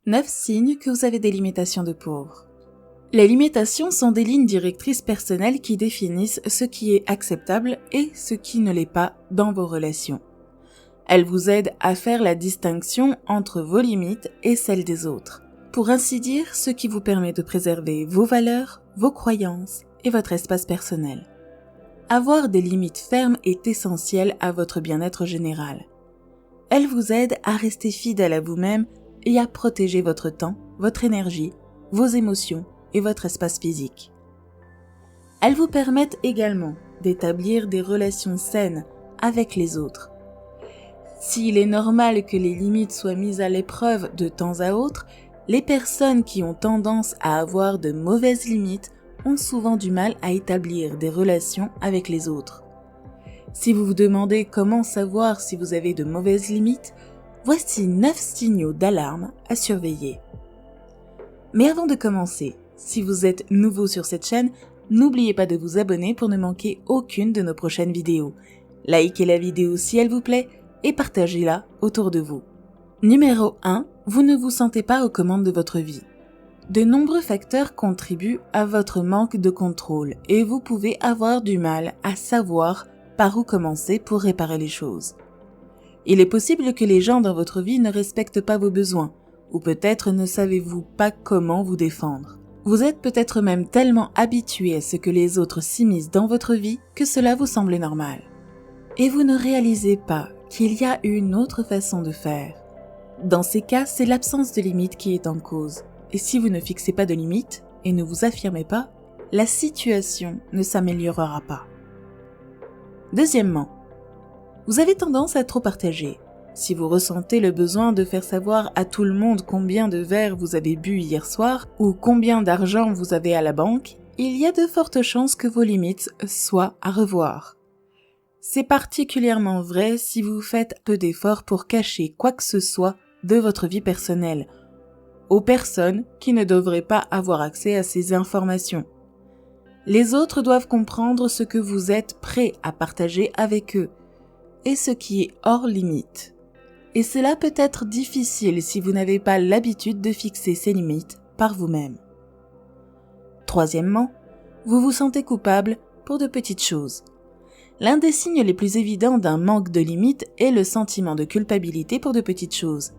9 signes que vous avez des limitations de pauvre. Les limitations sont des lignes directrices personnelles qui définissent ce qui est acceptable et ce qui ne l'est pas dans vos relations. Elles vous aident à faire la distinction entre vos limites et celles des autres. Pour ainsi dire, ce qui vous permet de préserver vos valeurs, vos croyances et votre espace personnel. Avoir des limites fermes est essentiel à votre bien-être général. Elles vous aident à rester fidèle à vous-même et à protéger votre temps, votre énergie, vos émotions et votre espace physique. Elles vous permettent également d'établir des relations saines avec les autres. S'il est normal que les limites soient mises à l'épreuve de temps à autre, les personnes qui ont tendance à avoir de mauvaises limites ont souvent du mal à établir des relations avec les autres. Si vous vous demandez comment savoir si vous avez de mauvaises limites, voici 9 signaux d'alarme à surveiller. Mais avant de commencer, si vous êtes nouveau sur cette chaîne, n'oubliez pas de vous abonner pour ne manquer aucune de nos prochaines vidéos. Likez la vidéo si elle vous plaît et partagez-la autour de vous. Numéro 1. Vous ne vous sentez pas aux commandes de votre vie. De nombreux facteurs contribuent à votre manque de contrôle et vous pouvez avoir du mal à savoir par où commencer pour réparer les choses. Il est possible que les gens dans votre vie ne respectent pas vos besoins, ou peut-être ne savez-vous pas comment vous défendre. Vous êtes peut-être même tellement habitué à ce que les autres s'immiscent dans votre vie que cela vous semble normal. Et vous ne réalisez pas qu'il y a une autre façon de faire. Dans ces cas, c'est l'absence de limite qui est en cause. Et si vous ne fixez pas de limite et ne vous affirmez pas, la situation ne s'améliorera pas. Deuxièmement, vous avez tendance à trop partager. Si vous ressentez le besoin de faire savoir à tout le monde combien de verres vous avez bu hier soir ou combien d'argent vous avez à la banque, il y a de fortes chances que vos limites soient à revoir. C'est particulièrement vrai si vous faites peu d'efforts pour cacher quoi que ce soit de votre vie personnelle, aux personnes qui ne devraient pas avoir accès à ces informations. Les autres doivent comprendre ce que vous êtes prêt à partager avec eux et ce qui est hors limite. Et cela peut être difficile si vous n'avez pas l'habitude de fixer ces limites par vous-même. Troisièmement, vous vous sentez coupable pour de petites choses. L'un des signes les plus évidents d'un manque de limites est le sentiment de culpabilité pour de petites choses.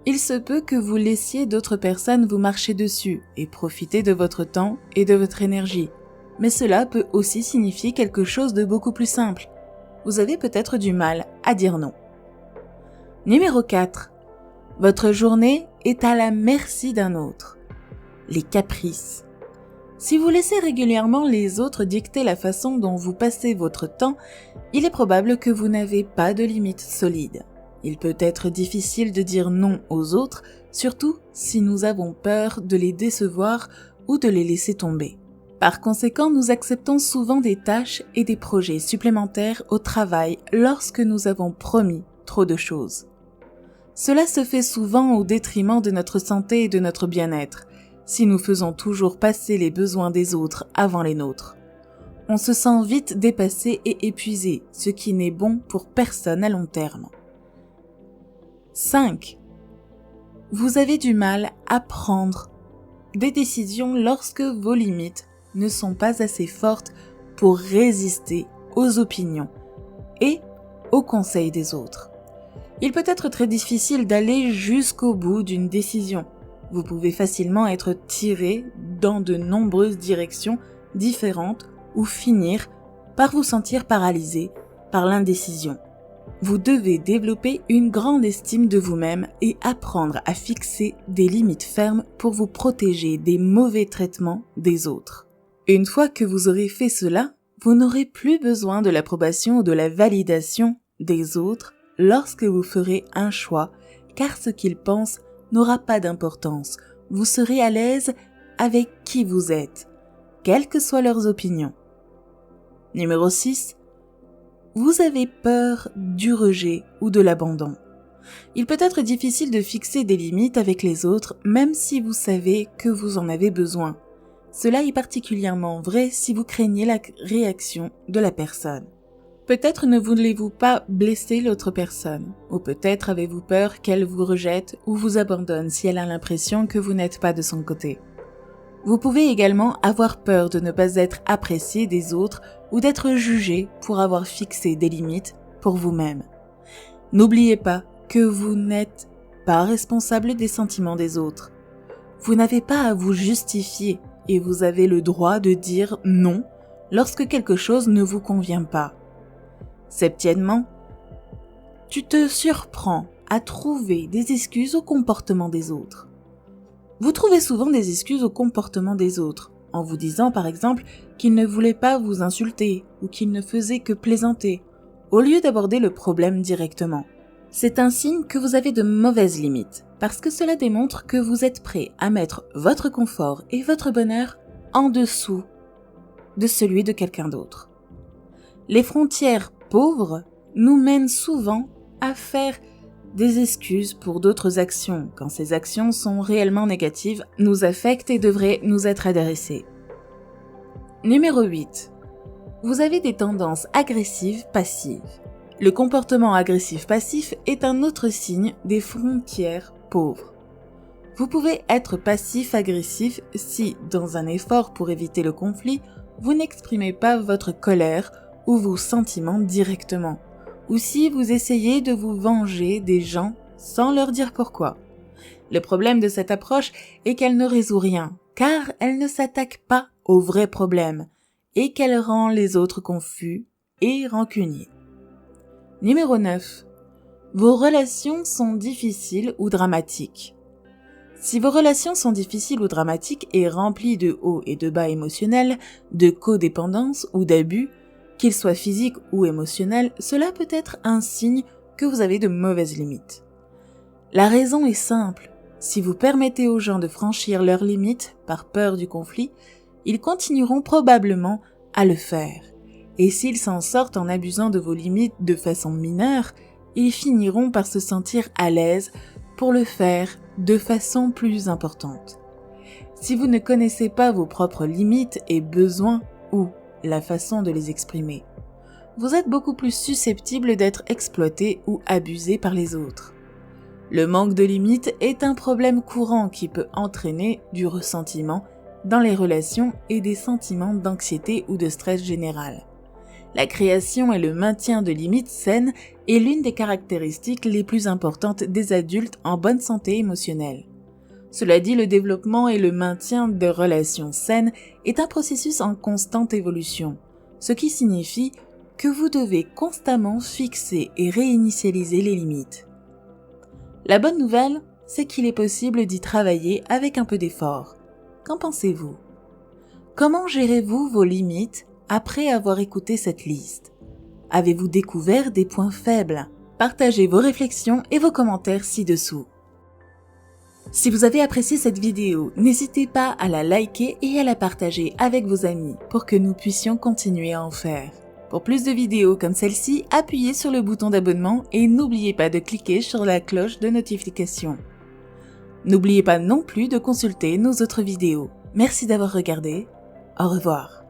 Il se peut que vous laissiez d'autres personnes vous marcher dessus et profiter de votre temps et de votre énergie. Mais cela peut aussi signifier quelque chose de beaucoup plus simple. Vous avez peut-être du mal à dire non. Numéro 4. Votre journée est à la merci d'un autre. Les caprices. Si vous laissez régulièrement les autres dicter la façon dont vous passez votre temps, il est probable que vous n'avez pas de limites solides. Il peut être difficile de dire non aux autres, surtout si nous avons peur de les décevoir ou de les laisser tomber. Par conséquent, nous acceptons souvent des tâches et des projets supplémentaires au travail lorsque nous avons promis trop de choses. Cela se fait souvent au détriment de notre santé et de notre bien-être, si nous faisons toujours passer les besoins des autres avant les nôtres. On se sent vite dépassé et épuisé, ce qui n'est bon pour personne à long terme. 5. Vous avez du mal à prendre des décisions lorsque vos limites ne sont pas assez fortes pour résister aux opinions et aux conseils des autres. Il peut être très difficile d'aller jusqu'au bout d'une décision. Vous pouvez facilement être tiré dans de nombreuses directions différentes ou finir par vous sentir paralysé par l'indécision. Vous devez développer une grande estime de vous-même et apprendre à fixer des limites fermes pour vous protéger des mauvais traitements des autres. Une fois que vous aurez fait cela, vous n'aurez plus besoin de l'approbation ou de la validation des autres lorsque vous ferez un choix, car ce qu'ils pensent n'aura pas d'importance. Vous serez à l'aise avec qui vous êtes, quelles que soient leurs opinions. Numéro 6. Vous avez peur du rejet ou de l'abandon. Il peut être difficile de fixer des limites avec les autres, même si vous savez que vous en avez besoin. Cela est particulièrement vrai si vous craignez la réaction de la personne. Peut-être ne voulez-vous pas blesser l'autre personne, ou peut-être avez-vous peur qu'elle vous rejette ou vous abandonne si elle a l'impression que vous n'êtes pas de son côté. Vous pouvez également avoir peur de ne pas être apprécié des autres ou d'être jugé pour avoir fixé des limites pour vous-même. N'oubliez pas que vous n'êtes pas responsable des sentiments des autres. Vous n'avez pas à vous justifier et vous avez le droit de dire non lorsque quelque chose ne vous convient pas. Septièmement, tu te surprends à trouver des excuses au comportement des autres. Vous trouvez souvent des excuses au comportement des autres, en vous disant par exemple qu'ils ne voulaient pas vous insulter ou qu'ils ne faisaient que plaisanter, au lieu d'aborder le problème directement. C'est un signe que vous avez de mauvaises limites, parce que cela démontre que vous êtes prêt à mettre votre confort et votre bonheur en dessous de celui de quelqu'un d'autre. Les frontières pauvres nous mènent souvent à faire des excuses pour d'autres actions, quand ces actions sont réellement négatives, nous affectent et devraient nous être adressées. Numéro 8. Vous avez des tendances agressives passives. Le comportement agressif passif est un autre signe des frontières pauvres. Vous pouvez être passif-agressif si, dans un effort pour éviter le conflit, vous n'exprimez pas votre colère ou vos sentiments directement, ou si vous essayez de vous venger des gens sans leur dire pourquoi. Le problème de cette approche est qu'elle ne résout rien, car elle ne s'attaque pas au vrai problème, et qu'elle rend les autres confus et rancuniers. Numéro 9. Vos relations sont difficiles ou dramatiques. Si vos relations sont difficiles ou dramatiques et remplies de hauts et de bas émotionnels, de codépendance ou d'abus, qu'ils soient physiques ou émotionnels, cela peut être un signe que vous avez de mauvaises limites. La raison est simple. Si vous permettez aux gens de franchir leurs limites par peur du conflit, ils continueront probablement à le faire. Et s'ils s'en sortent en abusant de vos limites de façon mineure, ils finiront par se sentir à l'aise pour le faire de façon plus importante. Si vous ne connaissez pas vos propres limites et besoins ou la façon de les exprimer, vous êtes beaucoup plus susceptible d'être exploité ou abusé par les autres. Le manque de limites est un problème courant qui peut entraîner du ressentiment dans les relations et des sentiments d'anxiété ou de stress général. La création et le maintien de limites saines est l'une des caractéristiques les plus importantes des adultes en bonne santé émotionnelle. Cela dit, le développement et le maintien de relations saines est un processus en constante évolution, ce qui signifie que vous devez constamment fixer et réinitialiser les limites. La bonne nouvelle, c'est qu'il est possible d'y travailler avec un peu d'effort. Qu'en pensez-vous? Comment gérez-vous vos limites après avoir écouté cette liste? Avez-vous découvert des points faibles? Partagez vos réflexions et vos commentaires ci-dessous. Si vous avez apprécié cette vidéo, n'hésitez pas à la liker et à la partager avec vos amis pour que nous puissions continuer à en faire. Pour plus de vidéos comme celle-ci, appuyez sur le bouton d'abonnement et n'oubliez pas de cliquer sur la cloche de notification. N'oubliez pas non plus de consulter nos autres vidéos. Merci d'avoir regardé. Au revoir.